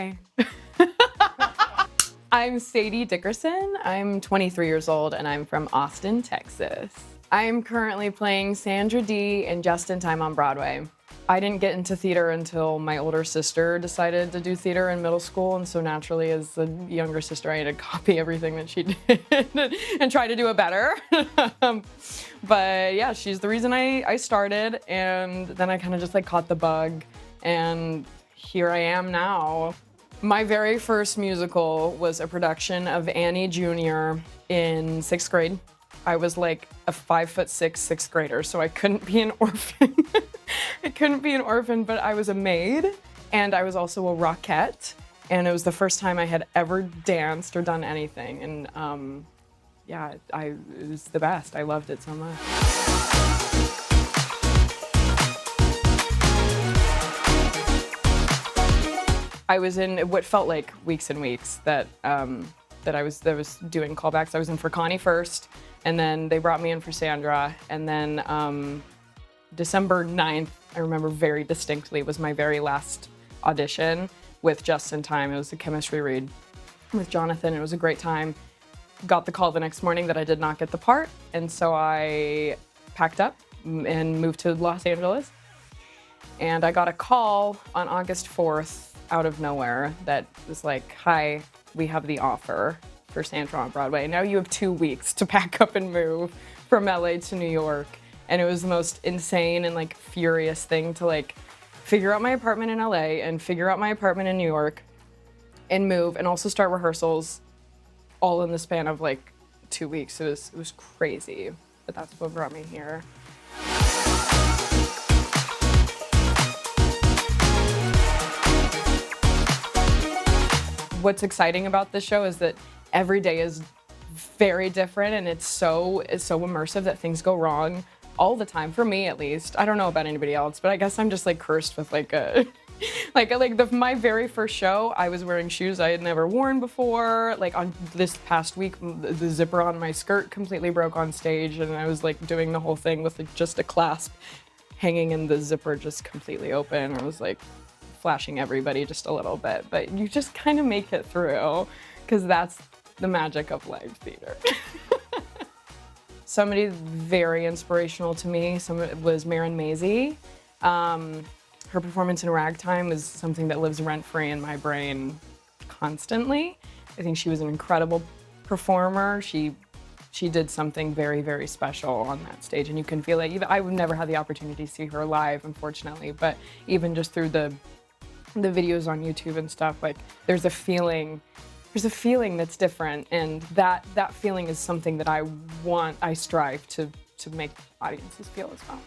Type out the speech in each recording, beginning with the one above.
Hi. I'm Sadie Dickerson. I'm 23 years old and I'm from Austin, Texas. I'm currently playing Sandra Dee in Just in Time on Broadway. I didn't get into theater until my older sister decided to do theater in middle school, and so naturally as the younger sister I had to copy everything that she did and try to do it better. But yeah, she's the reason I started, and then I kind of just like caught the bug, and here I am now. My very first musical was a production of Annie Jr. in 6th grade. I was like a 5'6" sixth grader, so I couldn't be an orphan. I couldn't be an orphan, but I was a maid, and I was also a rockette, and it was the first time I had ever danced or done anything, and yeah, it was the best. I loved it so much. I was in what felt like weeks and weeks that I was doing callbacks. I was in for Connie first, and then they brought me in for Sandra, and then December 9th, I remember very distinctly, was my very last audition with Just in Time. It was a chemistry read with Jonathan. It was a great time. Got the call the next morning that I did not get the part, and so I packed up and moved to Los Angeles. And I got a call on August 4th out of nowhere that was like, hi, we have the offer for Sandra on Broadway. Now you have 2 weeks to pack up and move from LA to New York. And it was the most insane and like furious thing to like figure out my apartment in LA and figure out my apartment in New York and move and also start rehearsals all in the span of like 2 weeks. It was crazy, but that's what brought me here. What's exciting about this show is that every day is very different, and it's so immersive that things go wrong all the time, for me at least. I don't know about anybody else, but I guess I'm just like cursed with like a my very first show, I was wearing shoes I had never worn before. Like on this past week, the zipper on my skirt completely broke on stage, and I was like doing the whole thing with like, just a clasp hanging in the zipper just completely open. I was like flashing everybody just a little bit, but you just kind of make it through, because that's the magic of live theater. Somebody very inspirational to me was Marin Mazzie. Her performance in Ragtime is something that lives rent-free in my brain constantly. I think she was an incredible performer. She did something very, very special on that stage, and you can feel it. I would never had the opportunity to see her live, unfortunately, but even just through the videos on YouTube and stuff, like there's a feeling that's different, and that feeling is something that I strive to make audiences feel as well.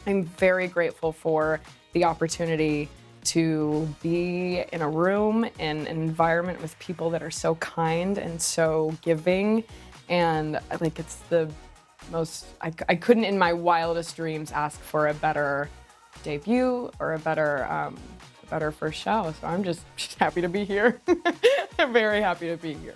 I'm very grateful for the opportunity to be in a room and an environment with people that are so kind and so giving, and like it's the most, I couldn't in my wildest dreams ask for a better debut or a better first show, so I'm just happy to be here. I'm very happy to be here.